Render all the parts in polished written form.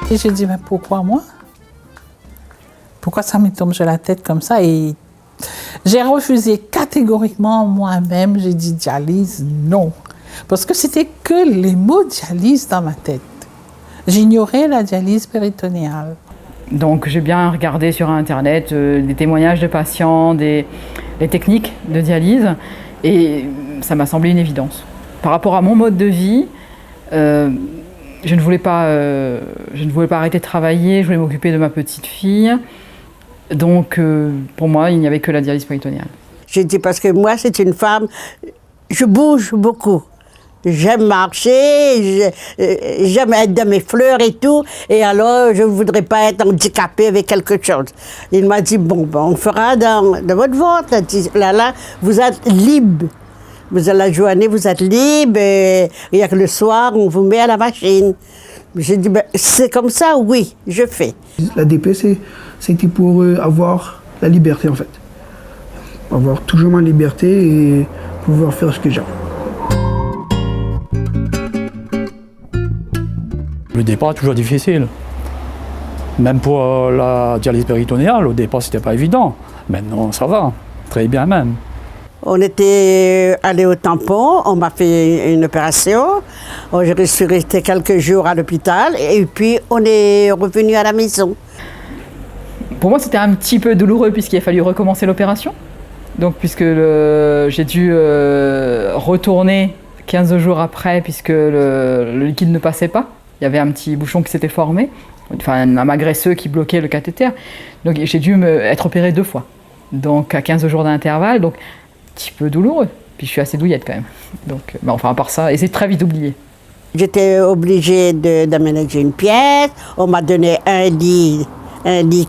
Et j'ai dit, mais pourquoi moi? Pourquoi ça me tombe sur la tête comme ça? Et j'ai refusé catégoriquement moi-même. J'ai dit dialyse, non. Parce que c'était que les mots dialyse dans ma tête. J'ignorais la dialyse péritonéale. Donc j'ai bien regardé sur Internet des témoignages de patients, les techniques de dialyse, et ça m'a semblé une évidence. Par rapport à mon mode de vie, je ne voulais pas arrêter de travailler, je voulais m'occuper de ma petite fille. Donc pour moi, il n'y avait que la dialyse péritonéale. J'ai dit parce que moi, c'est une femme, je bouge beaucoup. J'aime marcher, j'aime être dans mes fleurs et tout, et alors je ne voudrais pas être handicapée avec quelque chose. Il m'a dit, bon, on fera dans votre ventre. Là, vous êtes libre. Vous allez la journée, vous êtes libre, et que le soir, on vous met à la machine. J'ai dit, ben, c'est comme ça, oui, je fais. L'ADP, c'était pour avoir la liberté, en fait. Avoir toujours ma liberté et pouvoir faire ce que j'aime. Le départ est toujours difficile. Même pour la dialyse péritonéale, au départ, c'était pas évident. Maintenant, ça va, très bien même. On était allé au tampon, on m'a fait une opération. Je suis restée quelques jours à l'hôpital et puis on est revenu à la maison. Pour moi, c'était un petit peu douloureux puisqu'il a fallu recommencer l'opération. Donc, puisque j'ai dû retourner 15 jours après puisque le liquide ne passait pas. Il y avait un petit bouchon qui s'était formé, enfin un agresseux qui bloquait le cathéter. Donc j'ai dû être opérée 2 fois. Donc à 15 jours d'intervalle, donc un petit peu douloureux. Puis je suis assez douillette quand même. Donc, enfin à part ça, et c'est très vite oublié. J'étais obligée d'aménager une pièce. On m'a donné un lit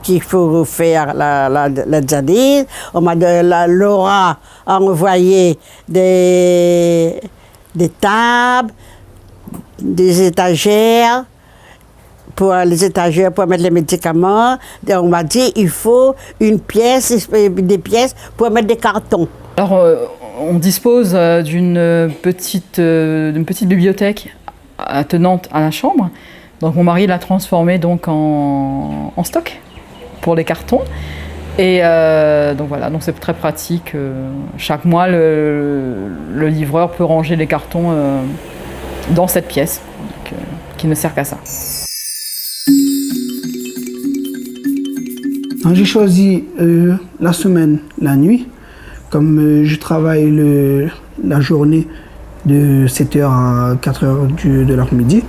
qu'il faut faire la dialyse. Laura a envoyé des tables, des étagères pour mettre les médicaments. Et on m'a dit il faut des pièces pour mettre des cartons. Alors on dispose d'une petite bibliothèque attenante à la chambre. Donc mon mari l'a transformée donc en stock pour les cartons. Et donc voilà, donc c'est très pratique. Chaque mois, le livreur peut ranger les cartons dans cette pièce, donc, qui ne sert qu'à ça. J'ai choisi la semaine, la nuit. Comme je travaille la journée de 7h à 4h de l'après-midi,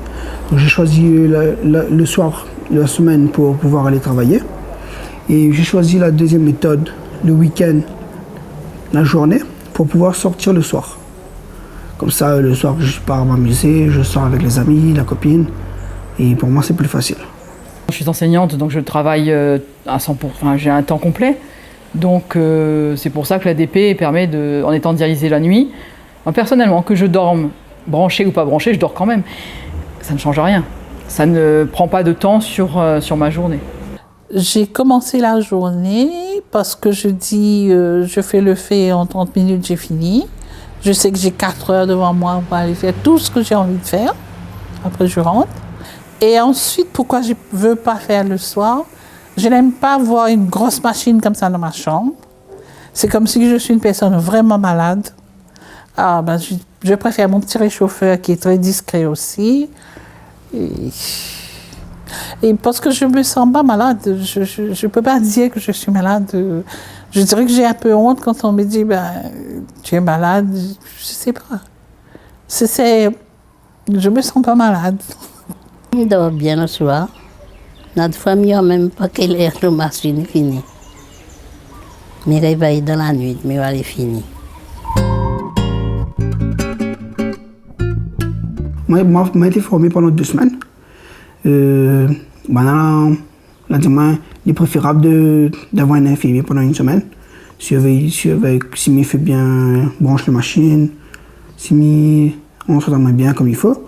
j'ai choisi le soir de la semaine pour pouvoir aller travailler. Et j'ai choisi la deuxième méthode, le week-end, la journée, pour pouvoir sortir le soir. Comme ça, le soir, je pars m'amuser, je sors avec les amis, la copine, et pour moi, c'est plus facile. Je suis enseignante, donc je travaille à 100%, enfin, j'ai un temps complet. Donc c'est pour ça que l'ADP permet, en étant dialysée la nuit, personnellement, que je dorme branché ou pas branché, je dors quand même. Ça ne change rien. Ça ne prend pas de temps sur ma journée. J'ai commencé la journée parce que je dis, je fais le fait en 30 minutes, j'ai fini. Je sais que j'ai 4 heures devant moi pour aller faire tout ce que j'ai envie de faire. Après, je rentre. Et ensuite, pourquoi je ne veux pas faire le soir? Je n'aime pas voir une grosse machine comme ça dans ma chambre. C'est comme si je suis une personne vraiment malade. Ah, ben, je préfère mon petit réchauffeur qui est très discret aussi. Et parce que je me sens pas malade, je peux pas dire que je suis malade. Je dirais que j'ai un peu honte quand on me dit ben, tu es malade. Je sais pas. Je me sens pas malade. Je dors bien le soir. Notre famille n'a même pas quelle heure la machine est finie. Je me réveille dans la nuit, mais elle est finie. Moi, j'ai été formé pendant 2 semaines. Maintenant, il est préférable d'avoir un infirmier pendant 1 semaine. S'il me fait bien branche la machine, on se met bien comme il faut.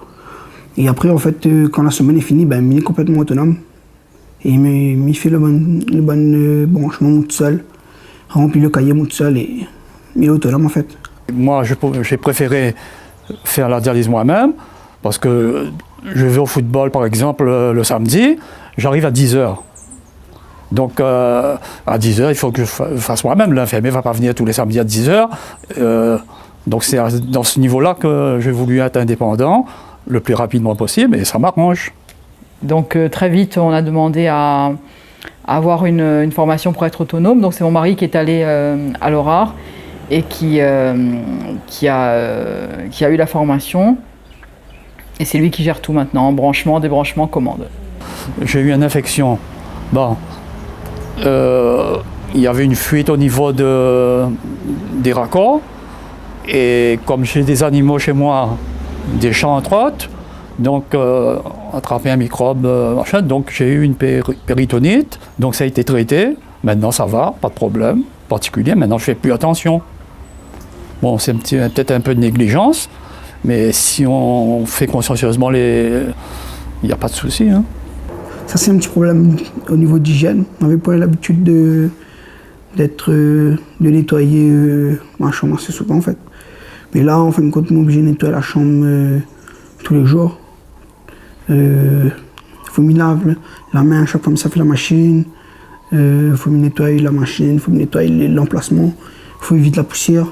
Et après, en fait, quand la semaine est finie, il est complètement autonome. Et il me fait le bon branchement tout seul, remplit le cahier tout seul et il est autonome en fait. Moi, j'ai préféré faire la dialyse moi-même parce que je vais au football, par exemple, le samedi, j'arrive à 10h. Donc, à 10h, il faut que je fasse moi-même. L'infirmier ne va pas venir tous les samedis à 10h. Donc, c'est dans ce niveau-là que j'ai voulu être indépendant le plus rapidement possible, et ça m'arrange. Donc, très vite, on a demandé à avoir une formation pour être autonome. Donc, c'est mon mari qui est allé à l'Orare et qui a eu la formation. Et c'est lui qui gère tout maintenant, branchement, débranchement, commande. J'ai eu une infection. Bon, il y avait une fuite au niveau des raccords. Et comme j'ai des animaux chez moi, des chats entre autres, donc attrapé un microbe, machin, donc j'ai eu une péritonite. Donc ça a été traité. Maintenant ça va, pas de problème particulier. Maintenant je fais plus attention. Bon, c'est peut-être un peu de négligence. Mais si on fait consciencieusement il n'y a pas de souci. Hein. Ça, c'est un petit problème au niveau d'hygiène. On n'avait pas l'habitude de nettoyer ma chambre assez souvent, en fait. Mais là, en fin de compte, on est obligé de nettoyer la chambre tous les jours. Il faut me laver la main à chaque fois que ça fait la machine. Il faut me nettoyer la machine, il faut me nettoyer l'emplacement. Il faut éviter la poussière.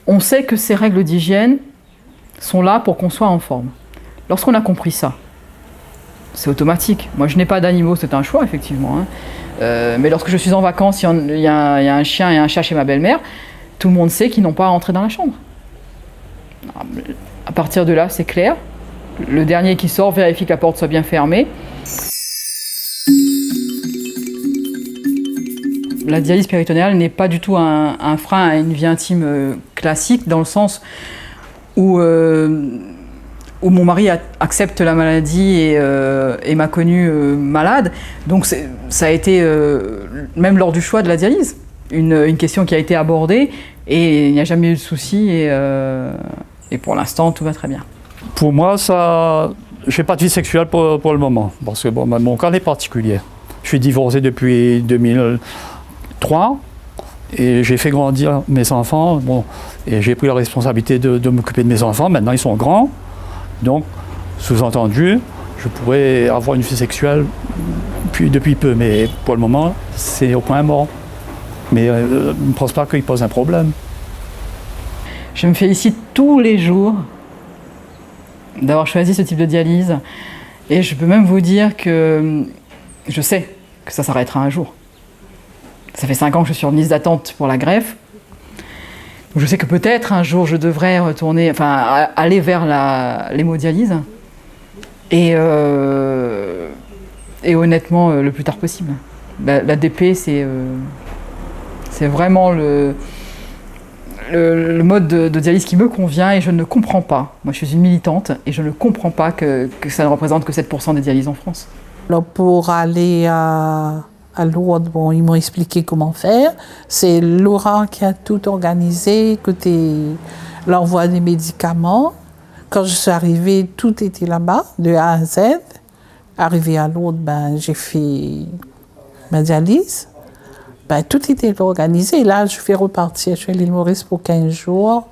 On sait que ces règles d'hygiène sont là pour qu'on soit en forme. Lorsqu'on a compris ça, c'est automatique. Moi, je n'ai pas d'animaux, c'est un choix, effectivement. Hein. Mais lorsque je suis en vacances, il y a un chien et un chat chez ma belle-mère, tout le monde sait qu'ils n'ont pas à entrer dans la chambre. À partir de là, c'est clair. Le dernier qui sort vérifie que la porte soit bien fermée. La dialyse péritonéale n'est pas du tout un frein à une vie intime classique, dans le sens où mon mari accepte la maladie et m'a connue malade. Donc ça a été, même lors du choix de la dialyse, une question qui a été abordée et il n'y a jamais eu de souci et pour l'instant tout va très bien. Pour moi, je n'ai pas de vie sexuelle pour le moment, parce que bon, mon cas est particulier. Je suis divorcé depuis 2003 et j'ai fait grandir mes enfants. Bon, et j'ai pris la responsabilité de m'occuper de mes enfants. Maintenant, ils sont grands. Donc, sous-entendu, je pourrais avoir une vie sexuelle depuis peu. Mais pour le moment, c'est au point mort. Mais je ne pense pas qu'il pose un problème. Je me félicite tous les jours d'avoir choisi ce type de dialyse. Et je peux même vous dire que je sais que ça s'arrêtera un jour. Ça fait 5 ans que je suis en liste d'attente pour la greffe. Je sais que peut-être un jour je devrais aller vers l'hémodialyse. Et honnêtement, le plus tard possible. La DP, c'est vraiment le mode de dialyse qui me convient et je ne comprends pas. Moi, je suis une militante et je ne comprends pas que ça ne représente que 7% des dialyses en France. Alors pour aller à Lourdes, bon, ils m'ont expliqué comment faire. C'est Laura qui a tout organisé, côté l'envoi des médicaments. Quand je suis arrivée, tout était là-bas, de A à Z. Arrivée à Lourdes, j'ai fait ma dialyse. Tout était organisé. Là, je vais repartir chez l'île Maurice pour 15 jours.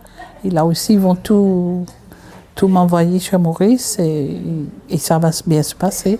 Et là aussi, ils vont tout m'envoyer chez Maurice et ça va bien se passer.